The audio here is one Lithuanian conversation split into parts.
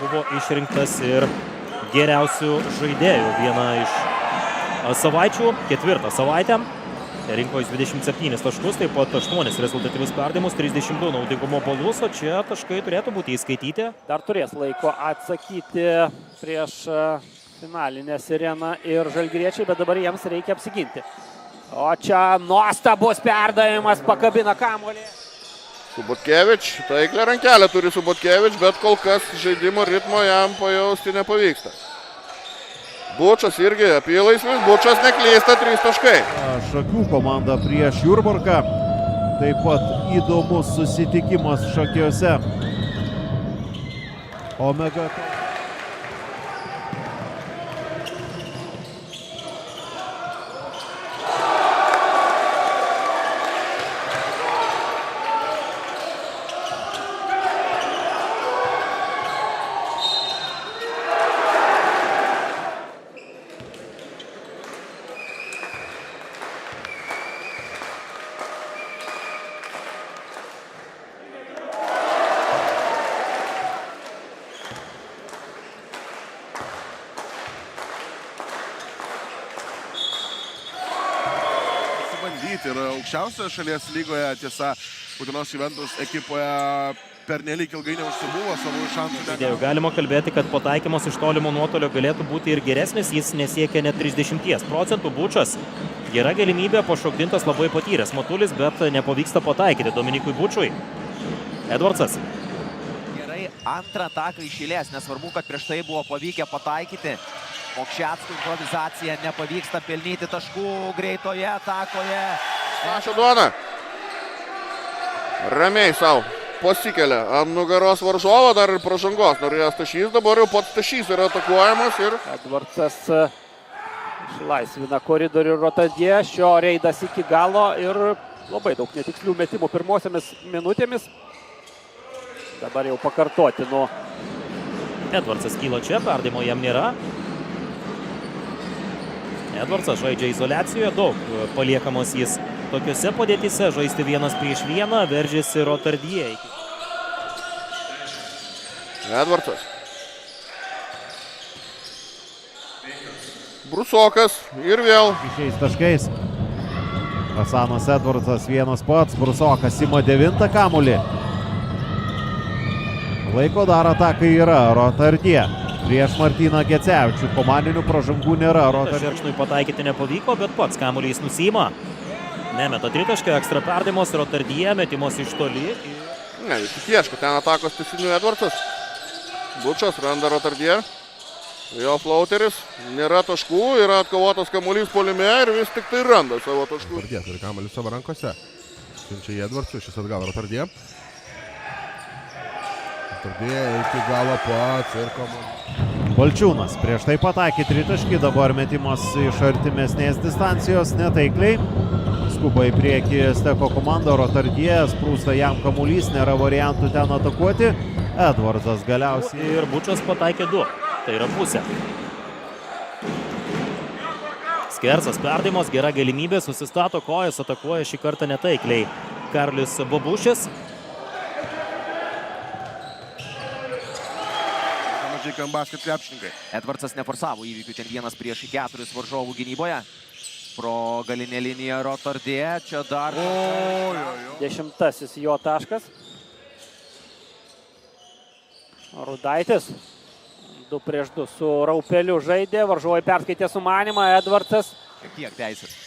buvo išrinktas ir geriausių žaidėjų. Viena iš savaičių, ketvirtą savaitę. Rinko jis 27 taškus, taip pat 8 rezultatyvius perdavimus, 32 naudingumo balus, o čia taškai turėtų būti įskaityti. Dar turės laiko atsakyti prieš finalinę sireną ir žalgiriečiai, bet dabar jiems reikia apsiginti. O čia nuostabus perdavimas, pakabina kamuolį. Subotkevič, taiklę rankelę turi Subotkevič, bet kol kas žaidimo ritmo jam pajausti nepavyksta. Bučas irgi apylaisvis, Bučas neklysta, 3 taškai. Šakių komanda prieš Jurbarką. Taip pat įdomus susitikimas Šakiuose. Omega. Ir aukščiausioje šalies lygoje, tiesa, Utenos Juventus ekipoje pernelyg ilgai neužsibuvo savo šansų. Galima kalbėti, kad pataikymas iš tolimo nuotolio galėtų būti ir geresnis, jis nesiekia net 30%. Bučas, gera galimybė, pašokdintas labai patyręs Matulis, bet nepavyksta pataikyti Dominikui Bučui. Edvardsas. Gerai, antrą ataką iš eilės, nesvarbu, kad prieš tai buvo pavykę pataikyti. Mokšetskų improvizacija, nepavyksta pelnyti taškų greitoje atakoje. Ašio duona. Ramiai savo pasikelia ant nugaros varžovo, dar ir pražangos norėjo Stašys, dabar jau pats Stašys yra atakuojamas ir... Edvardsas išlaisvina koridorių Rotadie, šio reidas iki galo ir labai daug netikslių metimų pirmosiamis minutėmis. Dabar jau pakartotinu. Edvardsas kyla čia, perdavimo jam nėra. Edvardsas žaidžia izoliacijoje, daug paliekamos jis tokiuose padėtyse, žaisti 1 prieš 1, veržiasi Rotardie. Edvardsas. Brusokas ir vėl. Šiais taškais. Hasanas Edvardsas vienas pats, Brusokas ima 9 kamuolį. Laiko dar atakai yra, Rotardie. Prieš Martyną Gecevičių komandinių pražangų nėra. Žerkšnui pataikyti nepavyko, bet pats kamuolys nusiima. Nemeta tritaškio, ekstra perdavimas, Rotardie, metimas iš toli. Ne, vis tik ieško ten atakos tęsinių Edvardsas. Bučas randa Rotardie. Jo flauteris, nėra taškų, yra atkovotas kamuolys puolime ir vis tik tai randa savo taškų. Rotardie turi kamuolį savo rankose. Siunčia į Edvardsą, šis atgal Rotardie. Rotardie iki galo pats ir kamuolį. Balčiūnas prieš tai pataikė tritaškį, dabar metimas iš artimesnės distancijos netaikliai. Skuba į priekį Steko komanda, Rotardie, sprūsta jam kamuolys, nėra variantų ten atakuoti. Edvardsas galiausiai. Ir Bučas pataikė 2, tai yra pusė. Skersas perdavimas, gera galimybė, susistato kojas, atakuoja šį kartą netaikliai Karlis Bobušis. Basket krepšininkai. Edvardsas neforsavo įvykių, ten 1 prieš 4 varžovų gynyboje. Pro galinę liniją Rotardie, čia dar... 10 jo taškas. Rudaitis 2 prieš 2 su Raupeliu žaidė, varžovai perskaitė sumanimą, Edvardsas. Kiek teisės?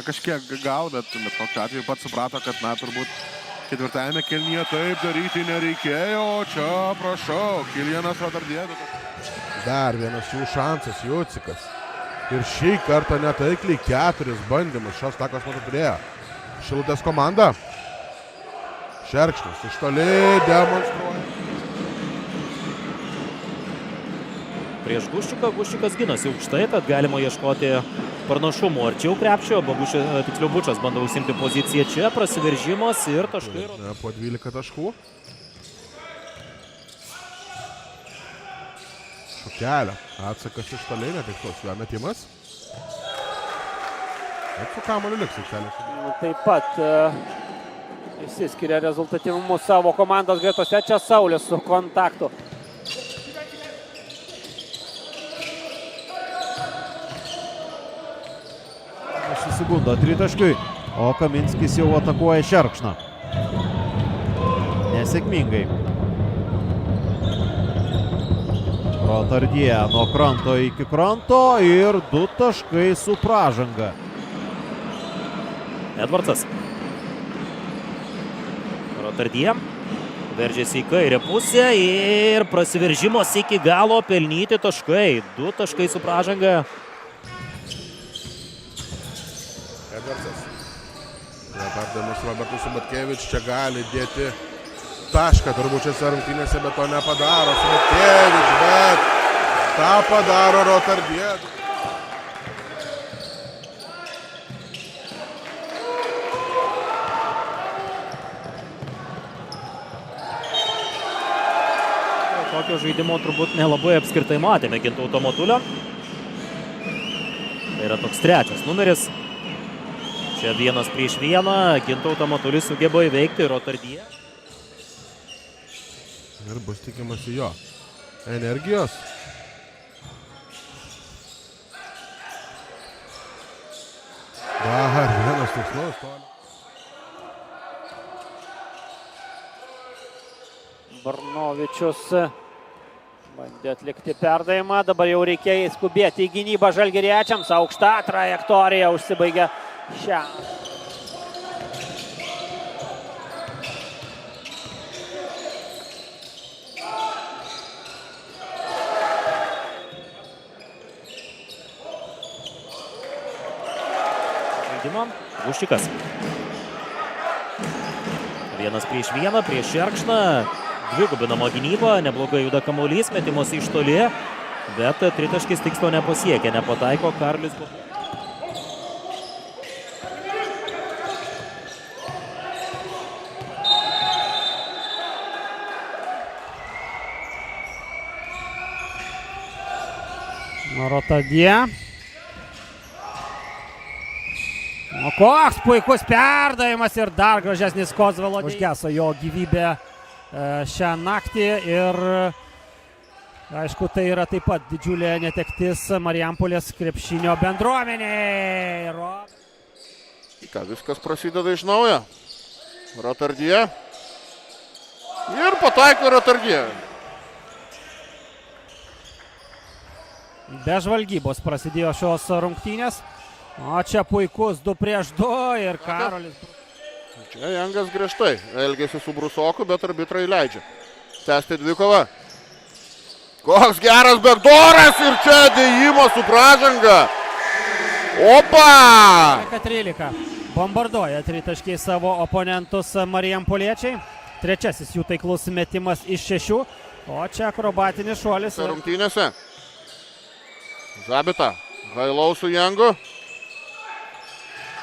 Kažkiek gal, bet tokiu atveju pats suprato, kad turbūt ketvirtajame kėlinyje taip daryti nereikėjo, čia prašau, Kilianas Rotardie. Dar vienas jų šansas, Jucikas. Ir šį kartą netaikliai 4 bandymus šios takos metu turėjo. Šilutės komanda. Šerkšnis iš toli demonstruoja. Prieš Guščiuką, Guščiukas ginasi aukštai, tad galima ieškoti pranašumų arčiau krepšio. Tiksliau Bučas bando užsimti poziciją čia, prasiveržimas ir taškai. Po 12 taškų. Šukelio. Atsakas iš toliai, netikslus jo metimas. Bet su kamuoliu liks aikštelės. Taip pat išsiskiria rezultatyvumu savo komandos gretose. Čia Saulis su kontaktu. Sigundo tritaškiui, o Kaminskis jau atakuoja Šerkšną. Nesėkmingai. Rotardie nuo kranto iki kranto ir 2 taškai su pražanga. Edvardsas. Rotardie veržiasi į kairę pusę ir prasiveržimas iki galo, pelnyti taškai. 2 taškai su pražanga. Edvardsas. Perdavimas Robertui Subatkevič, čia gali dėti tašką, turbūt šiose rungtynėse, bet to nepadaro Subatkevič, bet tą padaro Rotardie. Tokio žaidimo turbūt nelabai apskritai matėme Gintauto Matulio. Tai yra toks 3 numeris. Čia 1 prieš 1. Gintauto Matulis sugeba įveikti Rotardie. Ir bus tikimasi jo energijos. Dar vienas tikslus. Barnovičius bandė atlikti perdavimą, dabar jau reikėjo skubėti į gynybą žalgiriečiams, aukšta trajektorija užsibaigė šią. Žaidimą Guščikas. 1 prieš 1 prieš Šerkšną. Dvigubinama gynyba, neblogai juda kamuolys, metimas iš toli, bet tritaškis tikslo nepasiekė, nepataiko Karolis. Rotardie. O koks puikus perdavimas ir dar gražesnis Kozvalo. Užgeso jo gyvybė šią naktį ir aišku, tai yra taip pat didžiulė netektis Marijampolės krepšinio bendruomeniai. Ką, viskas prasideda iš naujo. Rotardie. Ir pataiko Rotardie. Be žvalgybos prasidėjo šios rungtynės. O čia puikus 2 prieš 2 ir Karolis. Čia Jangas griežtai elgėsi su Brusoku, bet arbitrai leidžia tęsti dvikovą. Koks geras bekdoras ir čia dėjimas su pražanga. Opa! 13. Bombarduoja tritaškiai savo oponentus marijampoliečiai. 3 jų taiklus metimas iš 6. O čia akrobatinis šuolis. Rungtynėse. Zabita. Hailau su Jangu.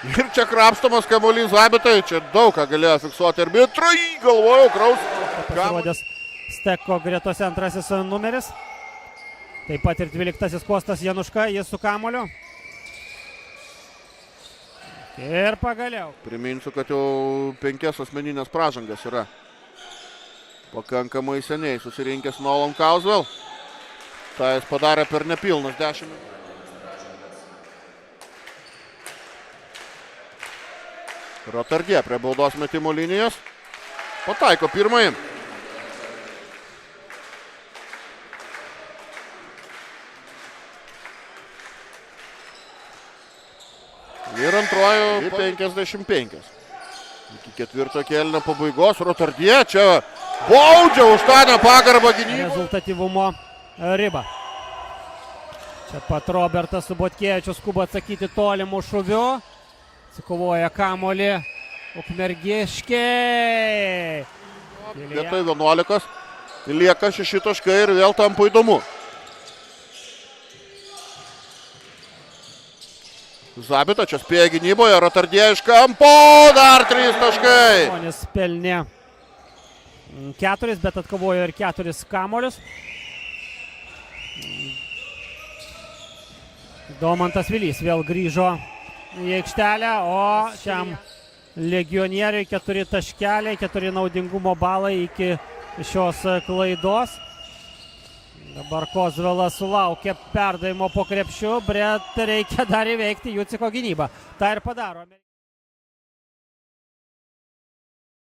Ir čia krapstamas kamuolys Zabitai. Čia daug ką galėjo fiksuoti arbitrai. Galvojau, kraus. Pasirodęs Steko gretose 2 numeris. Taip pat ir 12 Kostas Januška, jis su kamuoliu. Ir pagaliau. Priminsiu, kad jau 5 asmeninės pražangas yra. Pakankamai seniai susirinkęs Nolan Causewell. Tai jis padarė per nepilnas 10 minučių. Rotardie prie baudos metimo linijos. Pataiko pirmąjį. Ir antrojo 55. Iki 4 kėlinio pabaigos Rotardie čia baudžia už tą nepagarbą gynybą. Rezultatyvumo ribą. Čia pat Robertas Subatkevičius skuba atsakyti tolimų šūvių. Atsikovoja kamuolį ukmergiškiai. Vietoj 11. Lieka 6 taškai ir vėl tampa įdomu. Zabita čia spėja gynyboje, Rotardie iš kampo, dar 3 taškai. Žmonės pelnė 4, bet atkovojo ir 4 kamuolius. Domantas Vilys vėl grįžo į aikštelę, o šiam legionieriui 4 taškeliai, 4 naudingumo balai iki šios klaidos. Dabar Kozvelas sulaukė perdavimo po krepšiu, bet reikia dar įveikti Juciko gynybą. Ta ir padaro.